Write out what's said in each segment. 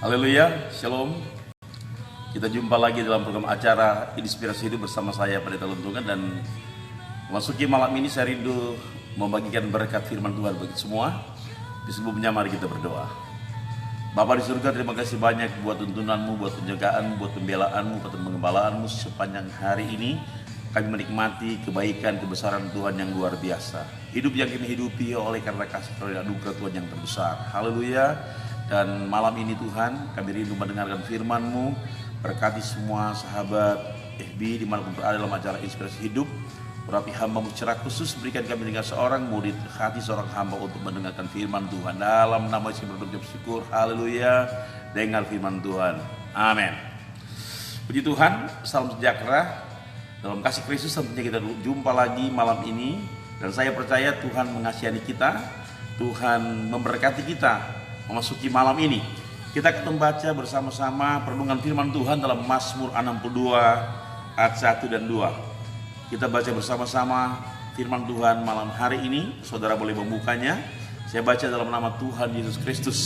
Haleluya, Shalom. Kita jumpa lagi dalam program acara Inspirasi Hidup bersama saya Pendeta Luntungan. Dan memasuki malam ini saya rindu membagikan berkat firman Tuhan bagi semua. Di sebelumnya mari kita berdoa. Bapa di surga, terima kasih banyak buat tuntunanmu, buat penjagaanmu, buat pembelaanmu, buat pengembalaanmu sepanjang hari ini. Kami menikmati kebaikan, kebesaran Tuhan yang luar biasa. Hidup yang kami hidupi oleh karena kasih karunia anugerah Tuhan yang terbesar. Haleluya. Dan malam ini Tuhan, kami rindu mendengarkan firman-Mu. Berkati semua sahabat FB dimanapun berada dalam acara Inspirasi Hidup. Berarti hamba-Mu secara khusus berikan kami dengan seorang murid, hati seorang hamba untuk mendengarkan firman Tuhan. Dalam nama Yesus berdoa bersyukur. Haleluya. Dengar firman Tuhan. Amin. Puji Tuhan, salam sejahtera. Dalam kasih Kristus tentunya kita jumpa lagi malam ini. Dan saya percaya Tuhan mengasihani kita, Tuhan memberkati kita memasuki malam ini. Kita akan membaca bersama-sama perlindungan firman Tuhan dalam Mazmur 62 ayat 1 dan 2. Kita baca bersama-sama firman Tuhan malam hari ini. Saudara boleh membukanya. Saya baca dalam nama Tuhan Yesus Kristus.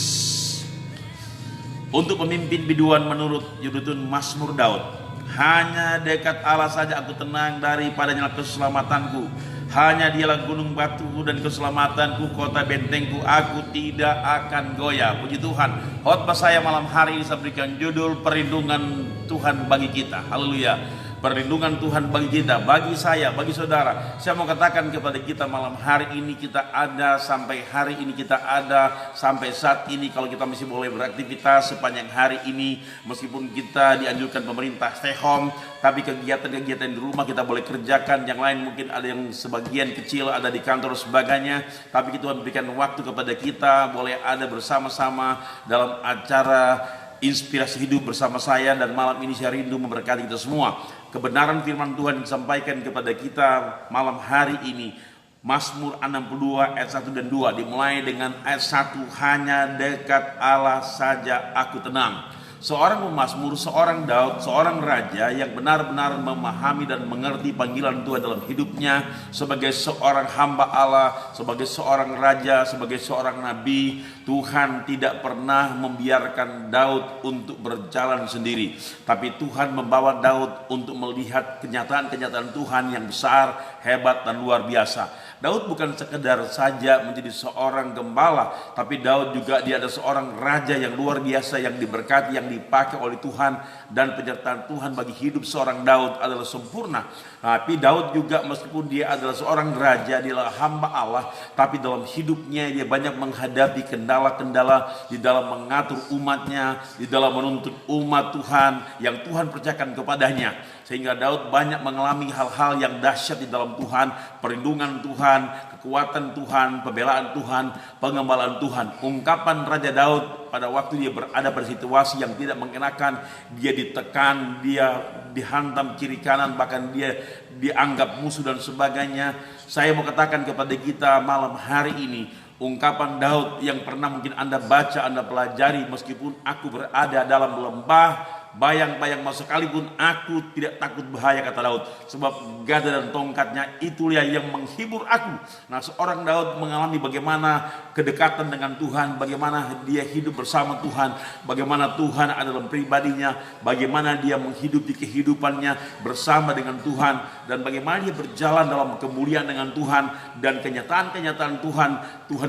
Untuk pemimpin biduan menurut judul Mazmur Daud. Hanya dekat Allah saja aku tenang, daripadanya keselamatanku. Hanya dialah gunung batuku dan keselamatanku, kota bentengku, aku tidak akan goyah. Puji Tuhan. Khotbah saya malam hari ini saya berikan judul perlindungan Tuhan bagi kita. Haleluya. Perlindungan Tuhan bagi kita, bagi saya, bagi saudara. Saya mau katakan kepada kita malam hari ini, kita ada sampai hari ini, kita ada sampai saat ini. Kalau kita masih boleh beraktivitas sepanjang hari ini, meskipun kita dianjurkan pemerintah stay home, tapi kegiatan-kegiatan di rumah kita boleh kerjakan. Yang lain mungkin ada yang sebagian kecil ada di kantor sebagainya, tapi Tuhan berikan waktu kepada kita boleh ada bersama-sama dalam acara Inspirasi Hidup bersama saya. Dan malam ini saya rindu memberkati kita semua. Kebenaran firman Tuhan disampaikan kepada kita malam hari ini. Mazmur 62 ayat 1 dan 2 dimulai dengan ayat 1. Hanya dekat Allah saja aku tenang. Seorang pemazmur, seorang Daud, seorang raja yang benar-benar memahami dan mengerti panggilan Tuhan dalam hidupnya sebagai seorang hamba Allah, sebagai seorang raja, sebagai seorang nabi. Tuhan tidak pernah membiarkan Daud untuk berjalan sendiri, tapi Tuhan membawa Daud untuk melihat kenyataan-kenyataan Tuhan yang besar, hebat dan luar biasa. Daud bukan sekedar saja menjadi seorang gembala, tapi Daud juga dia ada seorang raja yang luar biasa, yang diberkati, yang dipakai oleh Tuhan. Dan penyertaan Tuhan bagi hidup seorang Daud adalah sempurna. Tapi Daud juga meskipun dia adalah seorang raja, dia adalah hamba Allah, tapi dalam hidupnya dia banyak menghadapi kendala-kendala di dalam mengatur umatnya, di dalam menuntut umat Tuhan yang Tuhan percayakan kepadanya. Sehingga Daud banyak mengalami hal-hal yang dahsyat di dalam Tuhan, perlindungan Tuhan, kekuatan Tuhan, pembelaan Tuhan, pengembalaan Tuhan. Ungkapan Raja Daud pada waktu dia berada pada situasi yang tidak mengenakan, dia ditekan, dia dihantam kiri kanan, bahkan dia dianggap musuh dan sebagainya. Saya mau katakan kepada kita malam hari ini, ungkapan Daud yang pernah mungkin Anda baca, Anda pelajari, meskipun aku berada dalam lembah bayang-bayang sekalipun aku tidak takut bahaya, kata Daud, sebab gada dan tongkatnya itulah yang menghibur aku. Nah, seorang Daud mengalami bagaimana kedekatan dengan Tuhan, bagaimana dia hidup bersama Tuhan, bagaimana Tuhan ada dalam pribadinya, bagaimana dia menghidupi kehidupannya bersama dengan Tuhan, dan bagaimana dia berjalan dalam kemuliaan dengan Tuhan. Dan kenyataan-kenyataan Tuhan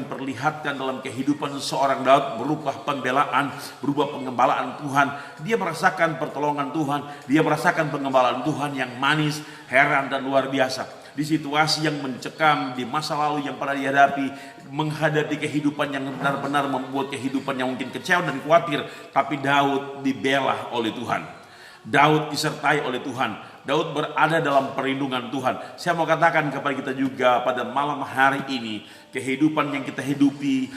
perlihatkan dalam kehidupan seorang Daud berupa pembelaan, berupa pengembalaan Tuhan. Dia merasakan pertolongan Tuhan, dia merasakan pengembalaan Tuhan yang manis, heran dan luar biasa. Di situasi yang mencekam, di masa lalu yang pernah dihadapi, menghadapi kehidupan yang benar-benar membuat kehidupan yang mungkin kecewa dan khawatir, tapi Daud dibela oleh Tuhan. Daud disertai oleh Tuhan. Daud berada dalam perlindungan Tuhan. Saya mau katakan kepada kita juga pada malam hari ini, kehidupan yang kita hidupi,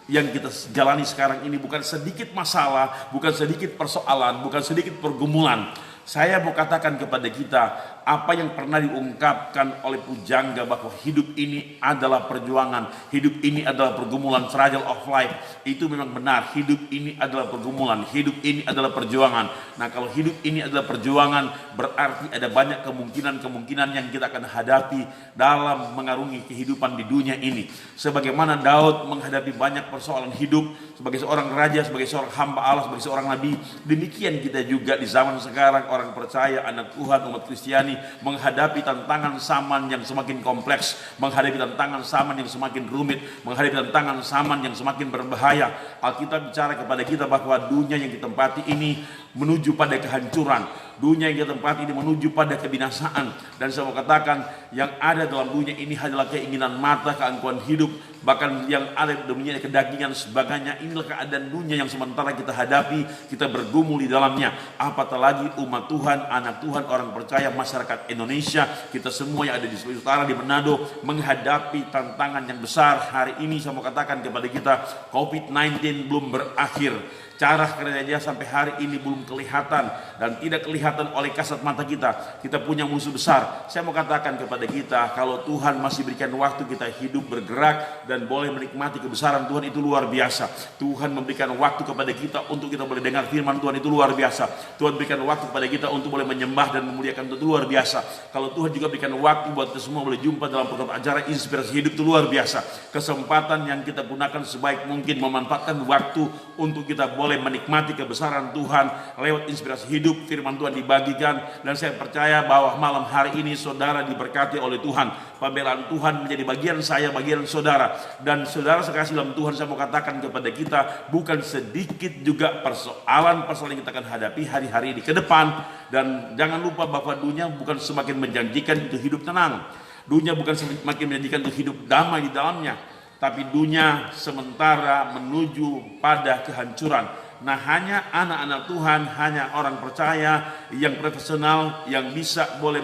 yang kita jalani sekarang ini bukan sedikit masalah, bukan sedikit persoalan, bukan sedikit pergumulan. Saya mau katakan kepada kita, Apa yang pernah diungkapkan oleh pujangga bahwa hidup ini adalah perjuangan, hidup ini adalah pergumulan, struggle of life, itu memang benar. Hidup ini adalah pergumulan, hidup ini adalah perjuangan. Nah, kalau hidup ini adalah perjuangan, berarti ada banyak kemungkinan yang kita akan hadapi dalam mengarungi kehidupan di dunia ini. Sebagaimana Daud menghadapi banyak persoalan hidup sebagai seorang raja, sebagai seorang hamba Allah, sebagai seorang nabi, demikian kita juga di zaman sekarang, orang percaya, anak Tuhan, umat Kristiani, menghadapi tantangan zaman yang semakin kompleks, menghadapi tantangan zaman yang semakin rumit, menghadapi tantangan zaman yang semakin berbahaya. Alkitab bicara kepada kita bahwa dunia yang ditempati ini menuju pada kehancuran, dunia yang kita tempati ini menuju pada kebinasaan. Dan saya mau katakan, yang ada dalam dunia ini adalah keinginan mata, keangkuhan hidup, bahkan yang ada di dunia kedagingan sebagainya. Inilah keadaan dunia yang sementara kita hadapi, kita bergumul di dalamnya. Apatah lagi umat Tuhan, anak Tuhan, orang percaya, masyarakat Indonesia, kita semua yang ada di Sulawesi Utara, di Manado, menghadapi tantangan yang besar. Hari ini saya mau katakan kepada kita, COVID-19 belum berakhir. Cara kerjanya sampai hari ini belum kelihatan dan tidak kelihatan oleh kasat mata kita. Kita punya musuh besar. Saya mau katakan kepada kita, kalau Tuhan masih berikan waktu kita hidup, bergerak, dan boleh menikmati kebesaran Tuhan, itu luar biasa. Tuhan memberikan waktu kepada kita untuk kita boleh dengar firman Tuhan, itu luar biasa. Tuhan berikan waktu kepada kita untuk boleh menyembah dan memuliakan Tuhan, itu luar biasa. Kalau Tuhan juga berikan waktu buat kita semua boleh jumpa dalam program acara inspirasi hidup, itu luar biasa. Kesempatan yang kita gunakan sebaik mungkin, memanfaatkan waktu untuk kita boleh menikmati kebesaran Tuhan lewat inspirasi hidup. Firman Tuhan dibagikan, dan saya percaya bahwa malam hari ini saudara diberkati oleh Tuhan. Pembelaan Tuhan menjadi bagian saya, bagian saudara. Dan saudara sekasih dalam Tuhan, saya mau katakan kepada kita, bukan sedikit juga persoalan-persoalan yang kita akan hadapi hari-hari ini ke depan. Dan jangan lupa bahwa dunia bukan semakin menjanjikan untuk hidup tenang, dunia bukan semakin menjanjikan untuk hidup damai di dalamnya, tapi dunia sementara menuju pada kehancuran. Nah, hanya anak-anak Tuhan, hanya orang percaya yang profesional yang bisa boleh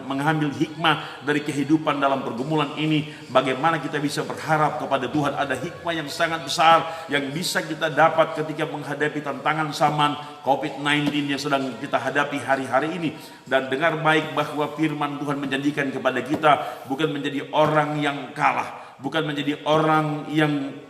mengambil hikmah dari kehidupan dalam pergumulan ini. Bagaimana kita bisa berharap kepada Tuhan, ada hikmah yang sangat besar yang bisa kita dapat ketika menghadapi tantangan zaman COVID-19 yang sedang kita hadapi hari-hari ini. Dan dengar baik bahwa firman Tuhan menjanjikan kepada kita bukan menjadi orang yang kalah, bukan menjadi orang yang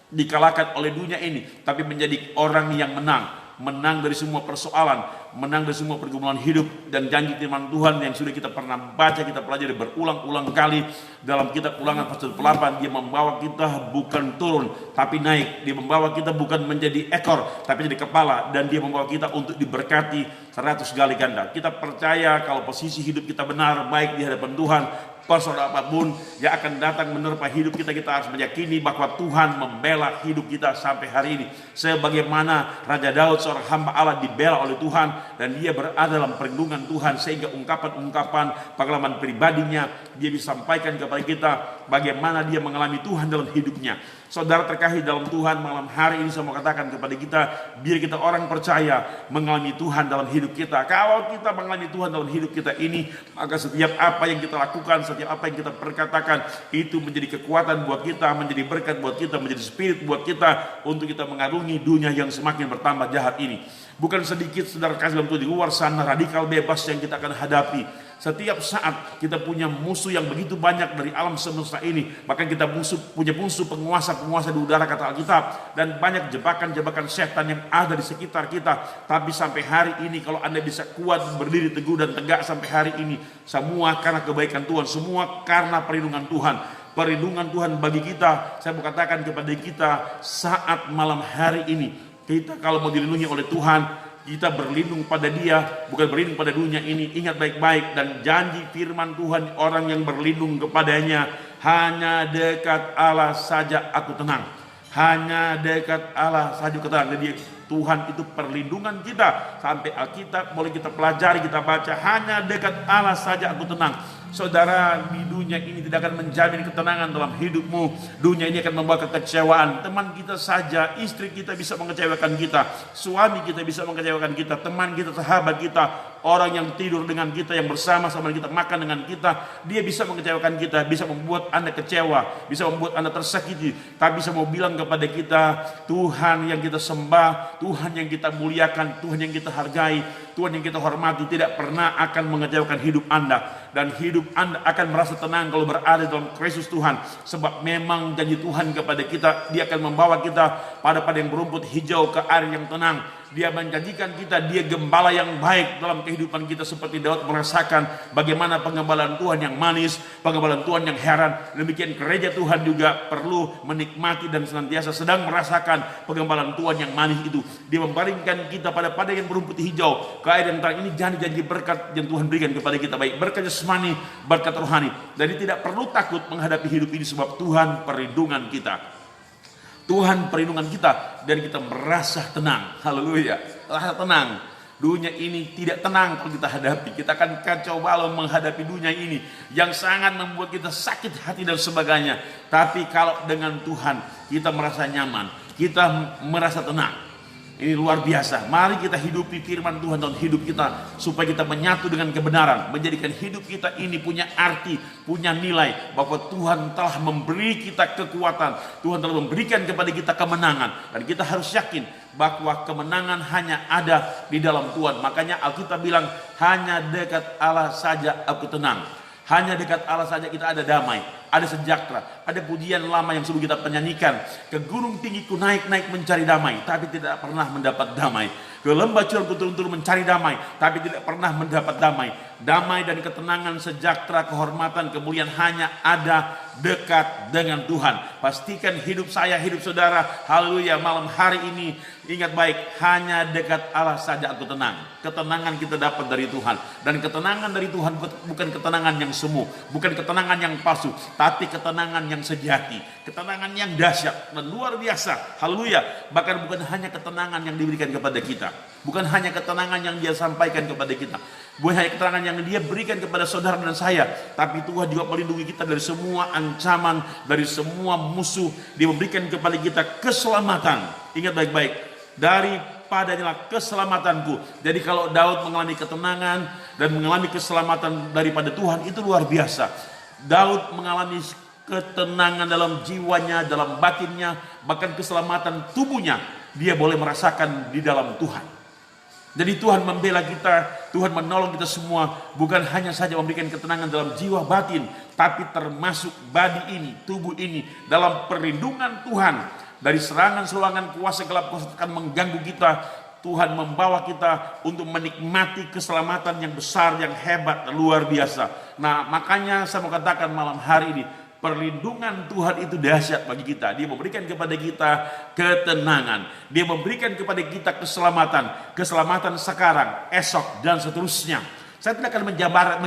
dikalahkan oleh dunia ini, tapi menjadi orang yang menang dari semua persoalan, menang dari semua pergumulan hidup. Dan janji firman Tuhan yang sudah kita pernah baca, kita pelajari berulang-ulang kali dalam kitab Ulangan pasal 8, dia membawa kita bukan turun tapi naik, dia membawa kita bukan menjadi ekor tapi jadi kepala, dan dia membawa kita untuk diberkati 100 kali ganda. Kita percaya kalau posisi hidup kita benar, baik di hadapan Tuhan, persoalan apapun yang akan datang menerpa hidup kita, kita harus meyakini bahwa Tuhan membela hidup kita sampai hari ini. Sebagaimana Raja Daud, seorang hamba Allah, dibela oleh Tuhan, dan dia berada dalam perlindungan Tuhan, sehingga ungkapan-ungkapan pengalaman pribadinya dia bisa sampaikan kepada kita bagaimana dia mengalami Tuhan dalam hidupnya. Saudara terkasih dalam Tuhan, malam hari ini saya mau katakan kepada kita, biar kita orang percaya mengalami Tuhan dalam hidup kita. Kalau kita mengalami Tuhan dalam hidup kita ini, maka setiap apa yang kita lakukan, setiap apa yang kita perkatakan, itu menjadi kekuatan buat kita, menjadi berkat buat kita, menjadi spirit buat kita untuk kita mengarungi dunia yang semakin bertambah jahat ini. Bukan sedikit saudara kasih dalam Tuhan, di luar sana radikal bebas yang kita akan hadapi. Setiap saat kita punya musuh yang begitu banyak dari alam semesta ini. Bahkan kita punya musuh penguasa-penguasa di udara, kata Alkitab. Dan banyak jebakan-jebakan setan yang ada di sekitar kita. Tapi sampai hari ini, kalau Anda bisa kuat berdiri teguh dan tegak sampai hari ini, semua karena kebaikan Tuhan, semua karena perlindungan Tuhan. Perlindungan Tuhan bagi kita, saya mau katakan kepada kita saat malam hari ini, kita kalau mau dilindungi oleh Tuhan, kita berlindung pada Dia, bukan berlindung pada dunia ini. Ingat baik-baik, dan janji firman Tuhan, orang yang berlindung kepadanya, hanya dekat Allah saja aku tenang. Hanya dekat Allah saja aku tenang. Jadi Tuhan itu perlindungan kita. Sampai Alkitab boleh kita pelajari, kita baca, hanya dekat Allah saja aku tenang. Saudara, di dunia ini tidak akan menjamin ketenangan dalam hidupmu. Dunia ini akan membawa kekecewaan. Teman kita saja, istri kita bisa mengecewakan kita, suami kita bisa mengecewakan kita, teman kita, sahabat kita, orang yang tidur dengan kita, yang bersama-sama kita, makan dengan kita, dia bisa mengecewakan kita, bisa membuat Anda kecewa, bisa membuat Anda tersakiti. Tapi saya mau bilang kepada kita, Tuhan yang kita sembah, Tuhan yang kita muliakan, Tuhan yang kita hargai, Tuhan yang kita hormati tidak pernah akan mengecewakan hidup Anda. Dan hidup Anda akan merasa tenang kalau berada dalam Kristus Tuhan. Sebab memang janji Tuhan kepada kita, Dia akan membawa kita pada padang berumput hijau ke air yang tenang. Dia menjanjikan kita, Dia gembala yang baik dalam kehidupan kita, seperti Daud merasakan bagaimana penggembalaan Tuhan yang manis, penggembalaan Tuhan yang heran. Demikian gereja Tuhan juga perlu menikmati dan senantiasa sedang merasakan penggembalaan Tuhan yang manis itu. Dia membaringkan kita pada padang yang berumput hijau ke air yang tenang. Ini janji-janji berkat yang Tuhan berikan kepada kita, baik berkat jasmani, berkat rohani. Jadi tidak perlu takut menghadapi hidup ini, sebab Tuhan perlindungan kita. Tuhan perlindungan kita dan kita merasa tenang. Haleluya, merasa tenang. Dunia ini tidak tenang kalau kita hadapi. Kita akan kacau balau menghadapi dunia ini yang sangat membuat kita sakit hati dan sebagainya. Tapi kalau dengan Tuhan kita merasa nyaman, kita merasa tenang. Ini luar biasa. Mari kita hidupi firman Tuhan dalam hidup kita, supaya kita menyatu dengan kebenaran, menjadikan hidup kita ini punya arti, punya nilai, bahwa Tuhan telah memberi kita kekuatan, Tuhan telah memberikan kepada kita kemenangan, dan kita harus yakin bahwa kemenangan hanya ada di dalam Tuhan. Makanya Alkitab bilang, hanya dekat Allah saja aku tenang. Hanya dekat Allah saja kita ada damai, ada sejahtera. Ada pujian lama yang selalu kita penyanyikan. Ke gunung tinggi ku naik-naik mencari damai, tapi tidak pernah mendapat damai. Ke lembah curam ku turun-turun mencari damai, tapi tidak pernah mendapat damai. Damai dan ketenangan, sejahtera, kehormatan, kemuliaan hanya ada dekat dengan Tuhan. Pastikan hidup saya, hidup saudara, haleluya, malam hari ini ingat baik, hanya dekat Allah saja aku tenang. Ketenangan kita dapat dari Tuhan. Dan ketenangan dari Tuhan bukan ketenangan yang semu, bukan ketenangan yang palsu, tapi ketenangan yang sejati, ketenangan yang dahsyat dan luar biasa. Haleluya. Bahkan bukan hanya ketenangan yang diberikan kepada kita, bukan hanya ketenangan yang Dia sampaikan kepada kita, bukan hanya keterangan yang Dia berikan kepada saudara dan saya, tapi Tuhan juga melindungi kita dari semua ancaman, dari semua musuh. Dia memberikan kepada kita keselamatan. Ingat baik-baik, daripadanya keselamatanku. Jadi kalau Daud mengalami ketenangan dan mengalami keselamatan daripada Tuhan, itu luar biasa. Daud mengalami ketenangan dalam jiwanya, dalam batinnya, bahkan keselamatan tubuhnya dia boleh merasakan di dalam Tuhan. Jadi Tuhan membela kita, Tuhan menolong kita semua, bukan hanya saja memberikan ketenangan dalam jiwa batin, tapi termasuk badi ini, tubuh ini, dalam perlindungan Tuhan dari serangan-serangan kuasa gelap akan mengganggu kita. Tuhan membawa kita untuk menikmati keselamatan yang besar, yang hebat, luar biasa. Nah, makanya saya mau katakan malam hari ini, perlindungan Tuhan itu dahsyat bagi kita. Dia memberikan kepada kita ketenangan. Dia memberikan kepada kita keselamatan. Keselamatan sekarang, esok, dan seterusnya. Saya tidak akan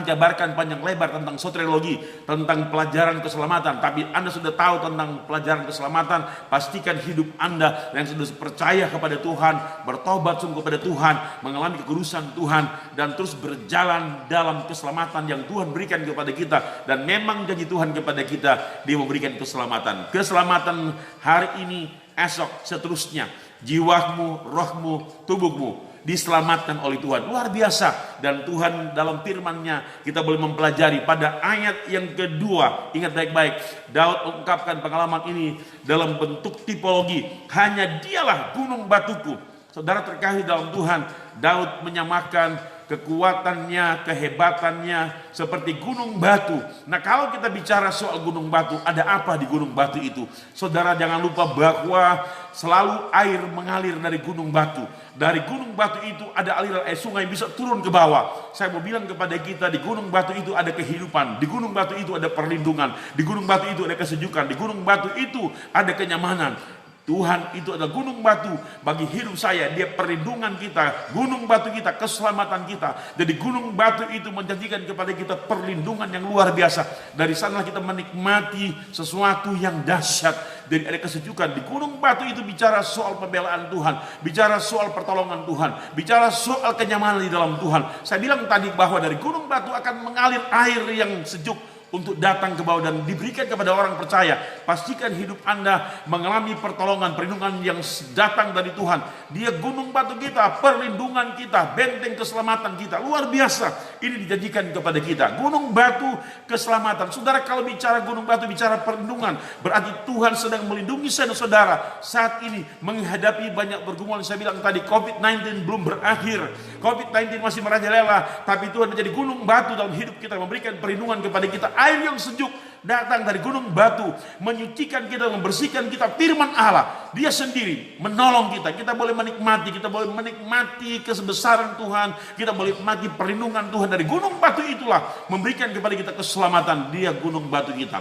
menjabarkan panjang lebar tentang soteriologi, tentang pelajaran keselamatan. Tapi Anda sudah tahu tentang pelajaran keselamatan. Pastikan hidup Anda yang sudah percaya kepada Tuhan, bertobat sungguh kepada Tuhan, mengalami kekudusan Tuhan, dan terus berjalan dalam keselamatan yang Tuhan berikan kepada kita. Dan memang janji Tuhan kepada kita, Dia memberikan keselamatan. Keselamatan hari ini, esok, seterusnya. Jiwamu, rohmu, tubuhmu diselamatkan oleh Tuhan. Luar biasa. Dan Tuhan dalam firman-Nya kita boleh mempelajari pada ayat yang kedua. Ingat baik-baik, Daud mengungkapkan pengalaman ini dalam bentuk tipologi. Hanya Dialah gunung batuku. Saudara terkasih dalam Tuhan, Daud menyamakan kekuatannya, kehebatannya seperti gunung batu. Nah, kalau kita bicara soal gunung batu, ada apa di gunung batu itu? Saudara jangan lupa bahwa selalu air mengalir dari gunung batu. Dari gunung batu itu ada aliran air sungai bisa turun ke bawah. Saya mau bilang kepada kita, di gunung batu itu ada kehidupan, di gunung batu itu ada perlindungan, di gunung batu itu ada kesejukan, di gunung batu itu ada kenyamanan. Tuhan itu adalah gunung batu bagi hidup saya. Dia perlindungan kita, gunung batu kita, keselamatan kita. Jadi gunung batu itu menjanjikan kepada kita perlindungan yang luar biasa. Dari sana kita menikmati sesuatu yang dahsyat. Dan ada kesejukan. Di gunung batu itu bicara soal pembelaan Tuhan, bicara soal pertolongan Tuhan, bicara soal kenyamanan di dalam Tuhan. Saya bilang tadi bahwa dari gunung batu akan mengalir air yang sejuk untuk datang ke bawah dan diberikan kepada orang percaya. Pastikan hidup Anda mengalami pertolongan, perlindungan yang datang dari Tuhan. Dia gunung batu kita, perlindungan kita, benteng keselamatan kita. Luar biasa, ini dijanjikan kepada kita. Gunung batu keselamatan. Saudara, kalau bicara gunung batu, bicara perlindungan, berarti Tuhan sedang melindungi saudara saat ini menghadapi banyak pergumulan. Saya bilang tadi, COVID-19 belum berakhir, COVID-19 masih merajalela, tapi Tuhan menjadi gunung batu dalam hidup kita, memberikan perlindungan kepada kita. Air yang sejuk datang dari gunung batu, menyucikan kita, membersihkan kita. Firman Allah, Dia sendiri menolong kita. Kita boleh menikmati kesebesaran Tuhan, kita boleh menikmati perlindungan Tuhan dari gunung batu itulah, memberikan kepada kita keselamatan. Dia gunung batu kita.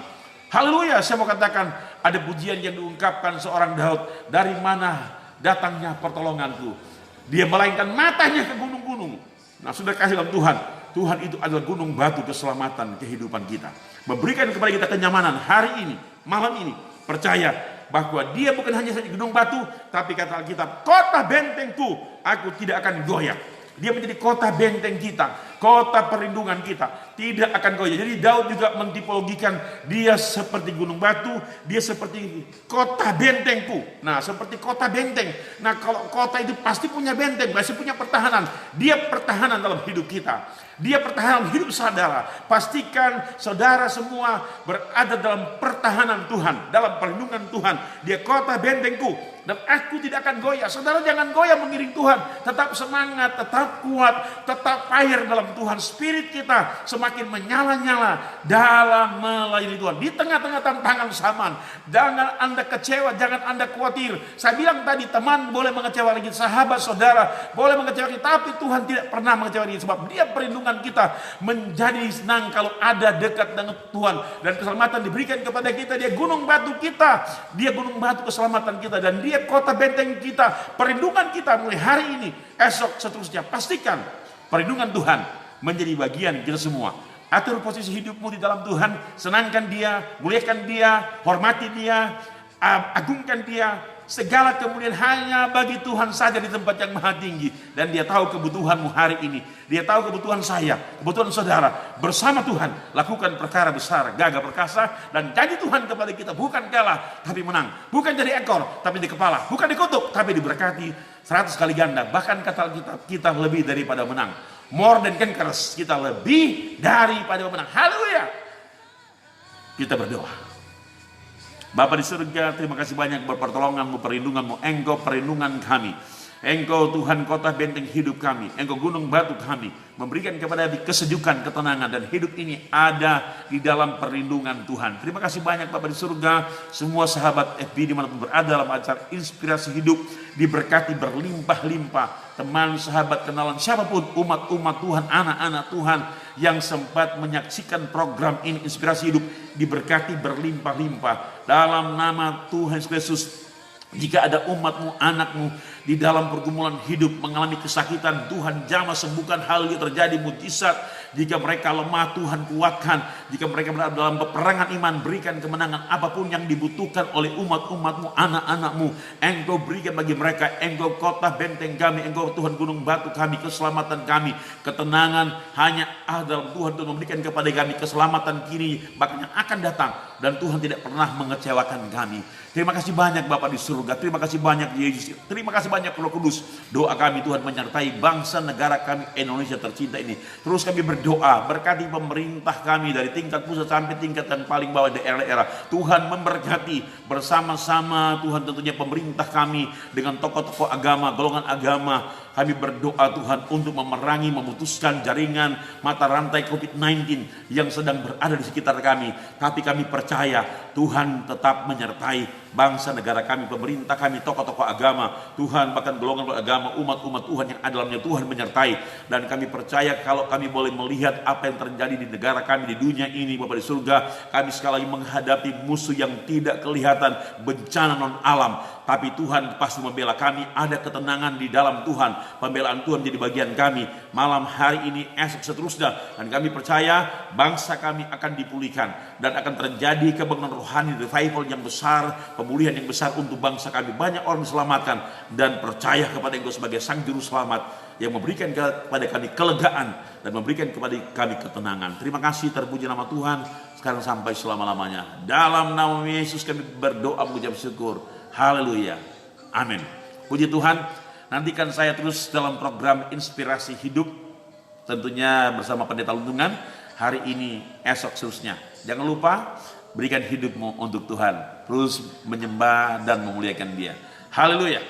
Haleluya. Saya mau katakan, ada pujian yang diungkapkan seorang Daud, dari mana datangnya pertolonganku? Dia melainkan matanya ke gunung-gunung. Nah, sudah kasih dalam Tuhan itu adalah gunung batu keselamatan kehidupan kita, memberikan kepada kita kenyamanan hari ini, malam ini. Percaya bahwa Dia bukan hanya saja gunung batu, tapi kata Alkitab, kota bentengku, aku tidak akan goyah. Dia menjadi kota benteng kita, kota perlindungan kita, tidak akan goyah. Jadi Daud juga mentipologikan dia seperti gunung batu, dia seperti kota bentengku. Nah, seperti kota benteng. Nah, kalau kota itu pasti punya benteng, pasti punya pertahanan. Dia pertahanan dalam hidup kita. Dia pertahanan hidup saudara. Pastikan saudara semua berada dalam pertahanan Tuhan, dalam perlindungan Tuhan. Dia kota bentengku, dan aku tidak akan goyah. Saudara, jangan goyah mengiring Tuhan. Tetap semangat, tetap kuat, tetap fire dalam Tuhan. Spirit kita semakin menyala-nyala dalam melayani Tuhan. Di tengah-tengah tantangan zaman, jangan Anda kecewa, jangan Anda khawatir. Saya bilang tadi, teman boleh mengecewakan kita, sahabat saudara boleh mengecewakan kita, tapi Tuhan tidak pernah mengecewakan kita, sebab Dia perlindungan kita. Menjadi senang kalau ada dekat dengan Tuhan, dan keselamatan diberikan kepada kita. Dia gunung batu kita, Dia gunung batu keselamatan kita, dan Dia kota benteng kita, perlindungan kita mulai hari ini, esok, seterusnya. Pastikan perlindungan Tuhan menjadi bagian kita semua. Atur posisi hidupmu di dalam Tuhan, senangkan Dia, muliakan Dia, hormati Dia, agungkan Dia. Segala kemuliaan hanya bagi Tuhan saja di tempat yang maha tinggi. Dan Dia tahu kebutuhanmu hari ini. Dia tahu kebutuhan saya, kebutuhan saudara. Bersama Tuhan lakukan perkara besar, gagah perkasa. Dan janji Tuhan kepada kita bukan kalah, tapi menang. Bukan jadi ekor, tapi di kepala. Bukan dikutuk, tapi diberkati 100 kali ganda. Bahkan kata kita lebih daripada menang. More than conquerors, kita lebih daripada menang. Haleluya. Kita berdoa. Bapa di surga, terima kasih banyak buat pertolonganmu, perlindunganmu. Engkau perlindungan kami. Engkau Tuhan kota benteng hidup kami. Engkau gunung batu kami. Memberikan kepada kami kesejukan, ketenangan. Dan hidup ini ada di dalam perlindungan Tuhan. Terima kasih banyak Bapa di surga. Semua sahabat FB dimanapun berada dalam acara Inspirasi Hidup, diberkati berlimpah-limpah. Teman, sahabat, kenalan, siapapun, umat-umat Tuhan, anak-anak Tuhan yang sempat menyaksikan program ini, Inspirasi Hidup, diberkati berlimpah-limpah. Dalam nama Tuhan Yesus, jika ada umatmu, anakmu di dalam pergumulan hidup, mengalami kesakitan, Tuhan jamah sembuhkan, hal yang terjadi mujizat. Jika mereka lemah, Tuhan kuatkan. Jika mereka berada dalam peperangan iman, berikan kemenangan. Apapun yang dibutuhkan oleh umat-umatmu, anak-anakmu, Engkau berikan bagi mereka. Engkau kota benteng kami, Engkau Tuhan gunung batu kami, keselamatan kami, ketenangan hanya dalam Tuhan untuk memberikan kepada kami keselamatan kini, bahkan yang akan datang. Dan Tuhan tidak pernah mengecewakan kami. Terima kasih banyak Bapa di surga. Terima kasih banyak Yesus. Terima kasih banyak Roh Kudus. Doa kami Tuhan menyertai bangsa negara kami Indonesia tercinta ini. Terus kami berdoa, berkati pemerintah kami dari tingkat pusat sampai tingkat yang paling bawah daerah-daerah. Tuhan memberkati bersama-sama Tuhan tentunya pemerintah kami dengan tokoh-tokoh agama, golongan agama. Kami berdoa Tuhan untuk memerangi, memutuskan jaringan mata rantai COVID-19 yang sedang berada di sekitar kami. Tapi kami percaya Tuhan tetap menyertai bangsa negara kami, pemerintah kami, tokoh-tokoh agama, Tuhan bahkan golongan agama, umat-umat Tuhan yang ada dalamnya, Tuhan menyertai. Dan kami percaya kalau kami boleh melihat apa yang terjadi di negara kami, di dunia ini Bapa di surga, kami sekali lagi menghadapi musuh yang tidak kelihatan, bencana non alam. tapi Tuhan pasti membela kami. Ada ketenangan di dalam Tuhan, pembelaan Tuhan jadi bagian kami malam hari ini, esok seterusnya. Dan kami percaya bangsa kami akan dipulihkan dan akan terjadi kebangunan rohani, revival yang besar, pemulihan yang besar untuk bangsa kami. Banyak orang diselamatkan dan percaya kepada Engkau sebagai Sang Juru Selamat yang memberikan kepada kami kelegaan dan memberikan kepada kami ketenangan. Terima kasih, terpuji nama Tuhan sekarang sampai selama-lamanya. Dalam nama Yesus kami berdoa mengucap syukur. Haleluya. Amin. Puji Tuhan. Nantikan saya terus dalam program Inspirasi Hidup, tentunya bersama Pendeta Lundungan, hari ini, esok seterusnya. Jangan lupa berikan hidupmu untuk Tuhan, terus menyembah dan memuliakan Dia. Haleluya.